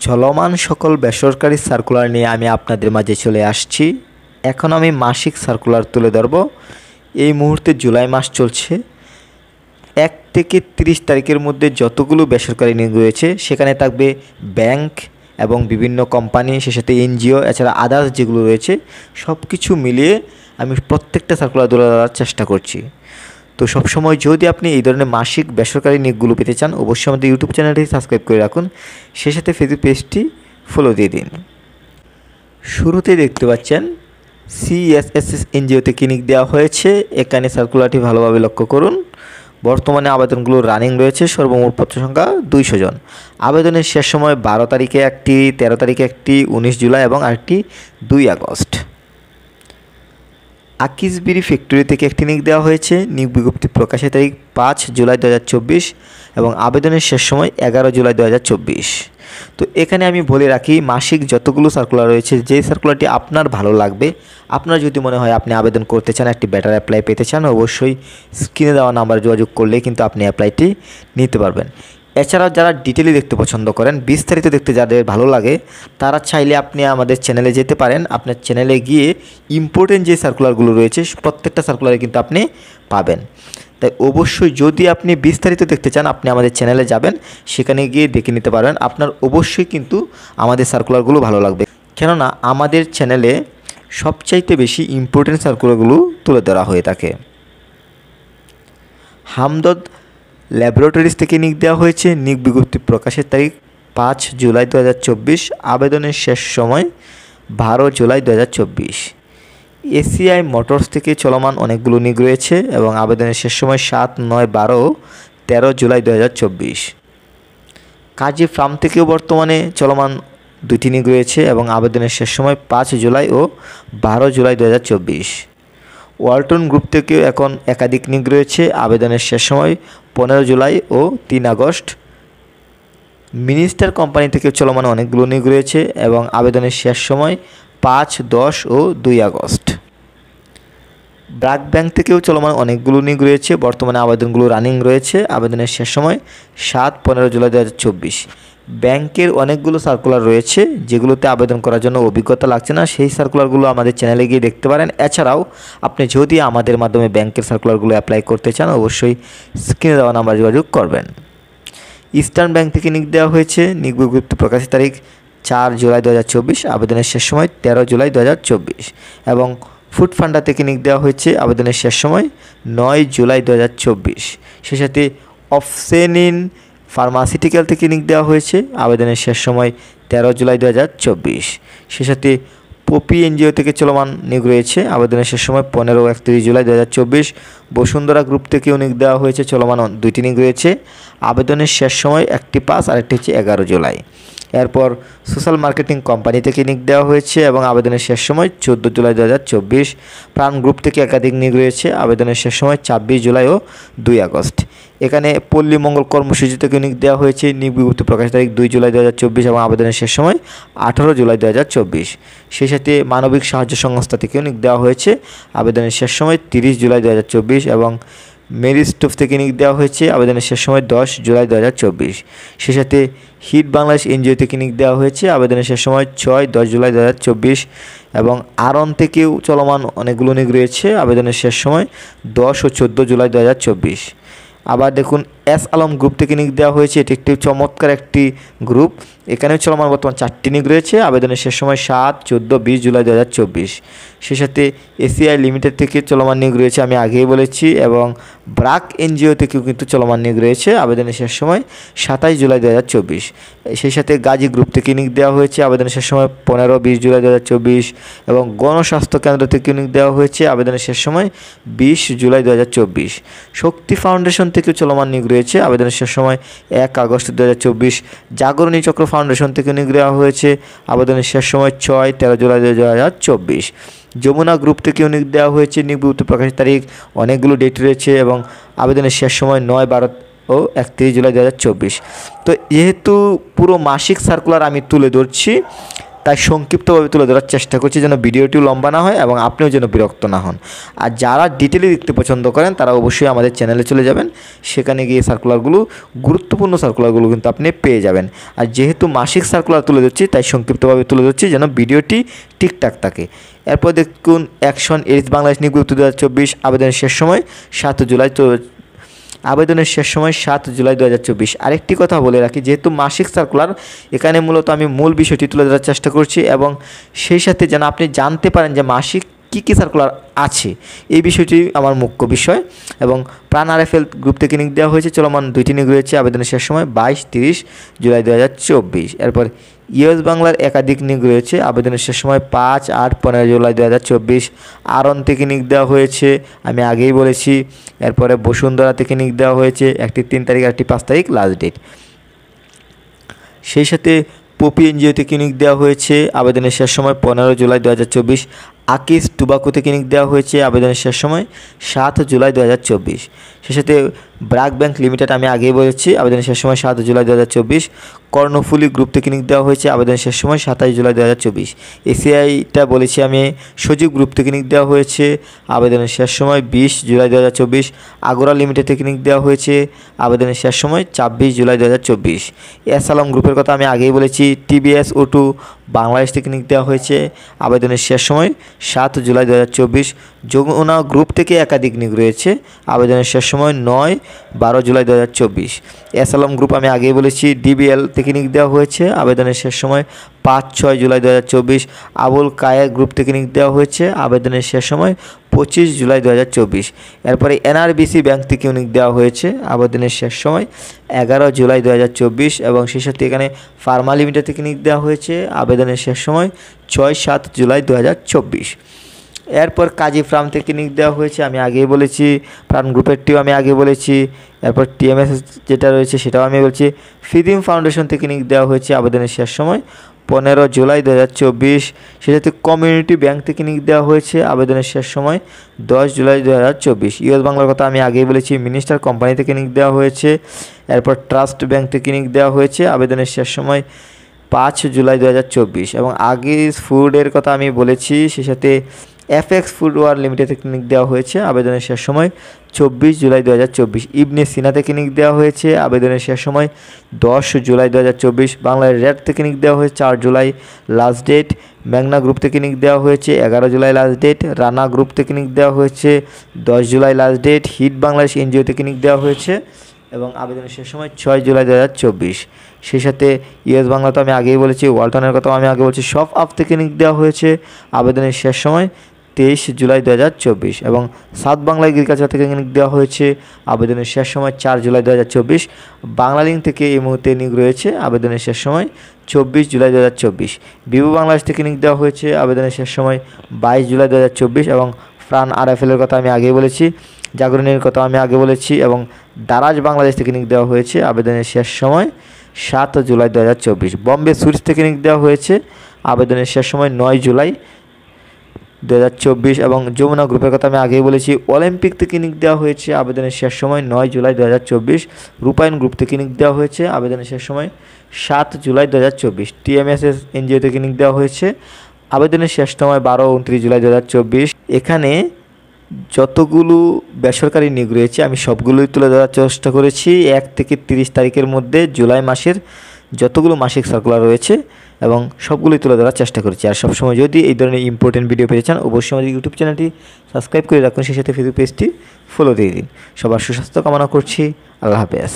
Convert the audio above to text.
চলমান সকল বেসরকারি সার্কুলার নিয়ে আমি আপনাদের মাঝে চলে আসছি। এখন আমি মাসিক সার্কুলার তুলে ধরব। এই মুহূর্তে জুলাই মাস চলছে। 1 থেকে 30 তারিখের মধ্যে যতগুলো বেসরকারি নিয়োগ রয়েছে সেখানে থাকবে ব্যাংক এবং বিভিন্ন কোম্পানি, সে সাথে এনজিও, এছাড়া আদার্স যেগুলো রয়েছে সব কিছু মিলিয়ে আমি প্রত্যেকটা সার্কুলার তুলে ধরার চেষ্টা করছি। তো সবসময় যদি আপনি এই ধরনের মাসিক বেসরকারি নিয়োগগুলো পেতে চান, অবশ্যই আমাদের ইউটিউব চ্যানেলটি সাবস্ক্রাইব করে রাখুন, সেই সাথে ফেসবুক পেজটি ফলো দিয়ে দিন। শুরুতেই দেখতে পাচ্ছেন CSSS এনজিওতে নিয়োগ দেওয়া হয়েছে। এখানে সার্কুলারটি ভালোভাবে লক্ষ্য করুন। বর্তমানে আবেদনগুলো রানিং রয়েছে। সর্বমোট পত্র সংখ্যা 200 জন। আবেদনের শেষ সময় 12 তারিখে একটি, 13 তারিখে একটি, 19 জুলাই এবং আরেকটি 2 আগস্ট। আকিজ বিড়ি ফ্যাক্টরি থেকে একটি নিয়োগ দেওয়া হয়েছে। নিয়োগ বিজ্ঞপ্তি প্রকাশের তারিখ 5 জুলাই 2024 এবং আবেদনের শেষ সময় 11 জুলাই 2024। তো এখানে আমি বলে রাখি, মাসিক যতগুলো সার্কুলার রয়েছে, যেই সার্কুলারটি আপনার ভালো লাগবে, আপনার যদি মনে হয় আপনি আবেদন করতে চান, একটি বেটার অ্যাপ্লাই পেতে চান, অবশ্যই স্ক্রিনে দেওয়া নাম্বারে যোগাযোগ করলে কিন্তু আপনি অ্যাপ্লাইটি নিতে পারবেন। এছাড়াও যারা ডিটেইলে দেখতে পছন্দ করেন, বিস্তারিত দেখতে যাদের ভালো লাগে, তারা চাইলে আপনি আমাদের চ্যানেলে যেতে পারেন। আপনার চ্যানেলে গিয়ে ইম্পর্টেন্ট যে সার্কুলারগুলো রয়েছে প্রত্যেকটা সার্কুলারে কিন্তু আপনি পাবেন। তাই অবশ্যই যদি আপনি বিস্তারিত দেখতে চান, আপনি আমাদের চ্যানেলে যাবেন, সেখানে গিয়ে দেখে নিতে পারবেন। আপনার অবশ্যই কিন্তু আমাদের সার্কুলারগুলো ভালো লাগবে, কেননা আমাদের চ্যানেলে সবচাইতে বেশি ইম্পর্টেন্ট সার্কুলারগুলো তুলে ধরা হয়ে থাকে। হামদর্দ ল্যাবরেটরিজ থেকে নিয়োগ দেওয়া হয়েছে। নিয়োগ বিজ্ঞপ্তি প্রকাশের তারিখ 5 জুলাই 2024। আবেদনের শেষ সময় 12 জুলাই 2024। এসিআই মোটরস থেকে চলমান অনেকগুলো নিয়োগ রয়েছে এবং আবেদনের শেষ সময় 7, 9, 12, 13 জুলাই 2024। কাজী ফার্ম থেকেও বর্তমানে চলমান 2টি নিয়োগ রয়েছে এবং আবেদনের শেষ সময় 5 জুলাই ও 12 জুলাই 2024। ওয়ালটন গ্রুপ থেকেও এখন একাধিক নিয়োগ রয়েছে। আবেদনের শেষ সময় 15 জুলাই ও 3 আগস্ট। মিনিস্টার কোম্পানি থেকে চলমান অনেকগুলো নিয়োগ রয়েছে এবং আবেদনের শেষ সময় 5, 10 ও 2 আগস্ট। ব্র্যাক ব্যাংক থেকেও চলমান অনেকগুলো নিয়োগ রয়েছে। বর্তমানে আবেদনগুলো রানিং রয়েছে। আবেদনের শেষ সময় 7, 15 জুলাই 2024। ব্যাংকের অনেকগুলো সার্কুলার রয়েছে যেগুলোতে আবেদন করার জন্য অভিজ্ঞতা লাগছে না, সেই সার্কুলারগুলো আমাদের চ্যানেলে গিয়ে দেখতে পারেন। এছাড়াও আপনি যদি আমাদের মাধ্যমে ব্যাংকের সার্কুলারগুলো অ্যাপ্লাই করতে চান, অবশ্যই স্ক্রিনে দেওয়া নাম্বারে যোগাযোগ করবেন। ইস্টার্ন ব্যাংক থেকে নিয়োগ দেওয়া হয়েছে। নিয়োগ বিজ্ঞপ্তি প্রকাশের তারিখ 4 জুলাই 2024। আবেদনের শেষ সময় 13 জুলাই 2024 এবং ফুড ফান্ডা থেকে নিয়োগ দেওয়া হয়েছে। আবেদনের শেষ সময় 9 জুলাই 2024। সেই সাথে অফসেনিন ফার্মাসিউটিক্যাল থেকে নিয়োগ দেওয়া হয়েছে। আবেদনের শেষ সময় 13 জুলাই 2024। সেই সাথে পপি এনজিও থেকে চলমান নিয়োগ রয়েছে। আবেদনের শেষ সময় 15 ও 31 জুলাই 2024। বসুন্ধরা গ্রুপ থেকেও নিয়োগ দেওয়া হয়েছে। চলমান 2টি নিয়োগ রয়েছে। আবেদনের শেষ সময় একটি 5 আর একটি হচ্ছে 11 জুলাই। এরপর সোশ্যাল মার্কেটিং কোম্পানি থেকে নিয়োগ দেওয়া হয়েছে এবং আবেদনের শেষ সময় 14 জুলাই 2024। প্রাণ গ্রুপ থেকে একাধিক নিয়োগ রয়েছে। আবেদনের শেষ সময় 26 জুলাই ও 2 আগস্ট। এখানে পল্লী মঙ্গল কর্মসূচি থেকে নিয়োগ দেওয়া হয়েছে। নিয়োগ বিজ্ঞপ্তি প্রকাশের তারিখ 2 জুলাই 2024 এবং আবেদনের শেষ সময় 18 জুলাই 2024। সেই সাথে মানবিক সাহায্য সংস্থা থেকেও নিয়োগ দেওয়া হয়েছে। আবেদনের শেষ সময় 30 জুলাই 2024 এবং মেরিস্টোভ থেকে নিয়োগ দেওয়া হয়েছে। আবেদনের শেষ সময় 10 জুলাই 2024। সেই সাথে হিট বাংলাদেশ এনজিও থেকে নিয়োগ দেওয়া হয়েছে। আবেদনের শেষ সময় 6, 10 জুলাই 2024 এবং আরন থেকেও চলমান অনেকগুলো নিয়োগ রয়েছে। আবেদনের শেষ সময় 10 ও 14 জুলাই 2024। আবার দেখুন এস আলম গ্রুপ থেকে নিয়োগ দেওয়া হয়েছে। এটি একটি চমৎকার একটি গ্রুপ। এখানেও চলমান বর্তমান 4টি নিয়োগ রয়েছে। আবেদনের শেষ সময় 7, 14, 20 জুলাই 2024। সেই সাথে এসিআই লিমিটেড থেকে চলমান নিয়োগ রয়েছে, আমি আগেই বলেছি, এবং ব্রাক এনজিও থেকেও কিন্তু চলমান নিয়োগ রয়েছে। আবেদনের শেষ সময় 27 জুলাই 2024। সেই সাথে গাজী গ্রুপ থেকে নিয়োগ দেওয়া হয়েছে। আবেদনের শেষ সময় 15, 20 জুলাই 2024 এবং গণস্বাস্থ্য কেন্দ্র থেকে নিয়োগ দেওয়া হয়েছে। আবেদনের শেষ সময় 20 জুলাই 2024। শক্তি ফাউন্ডেশন থেকেও চলমান নিয়োগ রয়েছে। আবেদনের শেষ সময় 1 আগস্ট 2024। জাগরণী চক্র ফাউন্ডেশন থেকে নিয়োগ দেওয়া হয়েছে। আবেদনের শেষ সময় 6, 13 জুলাই 2024। যমুনা গ্রুপ থেকেও নিয়োগ দেওয়া হয়েছে। নিয়োগ বিজ্ঞপ্তি প্রকাশের তারিখ অনেকগুলো ডেট রয়েছে এবং আবেদনের শেষ সময় 9, 12 ও 31 জুলাই 2024। তো যেহেতু পুরো মাসিক সার্কুলার আমি তুলে ধরছি, তাই সংক্ষিপ্তভাবে তুলে ধরার চেষ্টা করছি যেন ভিডিওটিও লম্বা না হয় এবং আপনিও যেন বিরক্ত না হন। আর যারা ডিটেলে দেখতে পছন্দ করেন তারা অবশ্যই আমাদের চ্যানেলে চলে যাবেন, সেখানে গিয়ে সার্কুলারগুলো, গুরুত্বপূর্ণ সার্কুলারগুলো কিন্তু আপনি পেয়ে যাবেন। আর যেহেতু মাসিক সার্কুলার তুলে ধরছি তাই সংক্ষিপ্তভাবে তুলে ধরছি যেন ভিডিওটি ঠিকঠাক থাকে। এরপর দেখুন, অ্যাকশন এইডস বাংলাদেশ নিয়োগ বিজ্ঞপ্তি 2024, আবেদনের শেষ সময় 7 জুলাই। আবেদনের শেষ সময় 7 জুলাই 2024। আরেকটি কথা বলে রাখি, যেহেতু মাসিক সার্কুলার, এখানে মূলত আমি মূল বিষয়টি তুলে ধরার চেষ্টা করছি এবং সেই সাথে যেন আপনি জানতে পারেন যে মাসিক কী সার্কুলার আছে, এই বিষয়টি আমার মুখ্য বিষয়। এবং প্রাণ আরএফএল গ্রুপ থেকে নিয়োগ দেওয়া হয়েছে, চলমান 2টি নিয়োগ রয়েছে, আবেদনের শেষ সময় 22-30 জুলাই 2024। এরপর ইউএস বাংলার একাধিক নিয়োগ রয়েছে, আবেদনের শেষ সময় 5-8-15 জুলাই 2024। আরন থেকে নিয়োগ দেওয়া হয়েছে, আমি আগেই বলেছি। এরপরে বসুন্ধরা থেকে নিয়োগ দেওয়া হয়েছে, একটি 3 তারিখ, একটি 5 তারিখ লাস্ট ডেট। সেই সাথে পপি এনজিও থেকে নিয়োগ দেওয়া হয়েছে, আবেদনের শেষ সময় 15 জুলাই 2024। আকিস টুবাকো থেকে নিয়োগ দেওয়া হয়েছে, আবেদনের শেষ সময় 7 জুলাই 2024। সেই সাথে ব্র্যাক ব্যাংক লিমিটেড আমি আগেই বলেছি, আবেদনের শেষ সময় 7 জুলাই 2024। কর্ণফুলি গ্রুপ থেকে নিয়োগ দেওয়া হয়েছে, আবেদনের শেষ সময় 27 জুলাই 2024। এসিআইটা বলেছি আমি, সজীব গ্রুপ থেকে নিয়োগ দেওয়া হয়েছে, আবেদনের শেষ সময় 20 জুলাই 2024। আগরা লিমিটেড থেকে নিয়োগ দেওয়া হয়েছে, আবেদনের শেষ সময় 24 জুলাই 2024। এস আলম গ্রুপের কথা আমি আগেই বলেছি। টিবিএস O2 বাংলাদেশ থেকে নিয়োগ দেওয়া হয়েছে, আবেদনের শেষ সময় 7 জুলাই 2024। যমুনা গ্রুপ থেকে একাধিক নিয়োগ রয়েছে, আবেদনের শেষ সময় 9-12 জুলাই 2024। এস আলম গ্রুপ আমি আগেই বলেছি। ডিবিএল থেকে নিয়োগ দেওয়া হয়েছে, আবেদনের শেষ সময় 5-6 জুলাই 2024। আবুল কায়ের গ্রুপ থেকে নিয়োগ দেওয়া হয়েছে, আবেদনের শেষ সময় 25 জুলাই 2024। এরপরে এনআরবিসি ব্যাংক থেকে নিয়োগ দেওয়া হয়েছে, আবেদনের শেষ সময় 11 জুলাই 2024। এবং সেই সাথে এখানে ফার্মা লিমিটেড থেকে নিয়োগ দেওয়া হয়েছে, আবেদনের শেষ সময় 6-7 জুলাই 2024। এরপর কাজী ফার্ম থেকে নিয়োগ দেওয়া হয়েছে, আমি আগেই বলেছি। প্রাণ গ্রুপেরটিও আমি আগে বলেছি। এরপর টিএমএস যেটা রয়েছে সেটাও আমি বলছি। ফিদিম ফাউন্ডেশন থেকে নিয়োগ দেওয়া হয়েছে, আবেদনের শেষ সময় 15 জুলাই 2024। সেই সাথে কমিউনিটি ব্যাংক থেকে নিয়োগ দেওয়া হয়েছে, আবেদনের শেষ সময় 10 জুলাই 2024। ইউএস বাংলার কথা আমি আগেই বলেছি। মিনিস্টার কোম্পানি থেকে নিয়োগ দেওয়া হয়েছে। এরপর ট্রাস্ট ব্যাংক থেকে নিয়োগ দেওয়া হয়েছে, আবেদনের শেষ সময় 5 জুলাই 2024। এবং আগিস ফুডের কথা আমি বলেছি। সেই সাথে এফএক্স ফুডওয়ার লিমিটেড থেকে নিয়োগ দেওয়া হয়েছে, আবেদনের শেষ সময় 24 জুলাই 2024। ইবনে সিনা থেকে নিয়োগ দেওয়া হয়েছে, আবেদনের শেষ সময় 10 জুলাই 2024। বাংলার রেড থেকে নিয়োগ দেওয়া হয়েছে 4 জুলাই লাস্ট ডেট। মেঘনা গ্রুপ থেকে নিয়োগ দেওয়া হয়েছে 11 জুলাই লাস্ট ডেট। রানা গ্রুপ থেকে নিয়োগ দেওয়া হয়েছে 10 জুলাই last date. HEED Bangladesh NGO থেকে নিয়োগ দেওয়া হয়েছে এবং আবেদনের শেষ সময় 6 জুলাই 2024। সেই সাথে ইউএস বাংলা তো আমি আগেই বলেছি। ওয়ালটনের কথাও আমি আগে বলছি। সব আপ থেকে নিয়োগ দেওয়া হয়েছে, আবেদনের শেষ সময় 23 জুলাই 2024। এবং সাউথ বাংলা এগ্রিকালচার থেকে নিয়োগ দেওয়া হয়েছে, আবেদনের শেষ সময় 4 জুলাই 2024। বাংলালিংক থেকে এই মুহূর্তে নিয়োগ রয়েছে, আবেদনের শেষ সময় 24 জুলাই 2024। বিভু বাংলাদেশ থেকে নিয়োগ দেওয়া হয়েছে, আবেদনের শেষ সময় 22 জুলাই 2024। এবং প্রাণ আরএফএলের কথা আমি আগেই বলেছি। জাগরণের কথা আমি আগে বলেছি। এবং দারাজ বাংলাদেশ থেকে নিয়োগ দেওয়া হয়েছে, আবেদনের শেষ সময় 7 জুলাই 2024। বম্বে সুইটস থেকে নিয়োগ দেওয়া হয়েছে, আবেদনের শেষ সময় 9 জুলাই 2024। এবং যমুনা গ্রুপের কথা আমি আগেই বলেছি। অলিম্পিক থেকে নিয়োগ দেওয়া হয়েছে, আবেদনের শেষ সময় 9 জুলাই 2024। রূপায়ণ গ্রুপ থেকে নিয়োগ দেওয়া হয়েছে, আবেদনের শেষ সময় 7 জুলাই 2024। টিএমএসএস এনজিও থেকে নিয়োগ দেওয়া হয়েছে, আবেদনের শেষ সময় 12-29 জুলাই 2024। এখানে যতগুলো বেসরকারি নিয়োগ রয়েছে আমি সবগুলোই তুলে ধরার চেষ্টা করেছি 1 থেকে 30 তারিখের মধ্যে জুলাই মাসের যতগুলো মাসিক সার্কুলার রয়েছে এবং সবগুলোই তুলে ধরার চেষ্টা করেছি। আর সবসময় যদি এই ধরনের ইম্পর্টেন্ট ভিডিও পেতে চান অবশ্যই আমাদের ইউটিউব চ্যানেলটি সাবস্ক্রাইব করে রাখুন, সেই সাথে ফেসবুক পেজটি ফলো দিয়ে দিন। সবার সুস্বাস্থ্য কামনা করছি। আল্লাহ হাফেজ।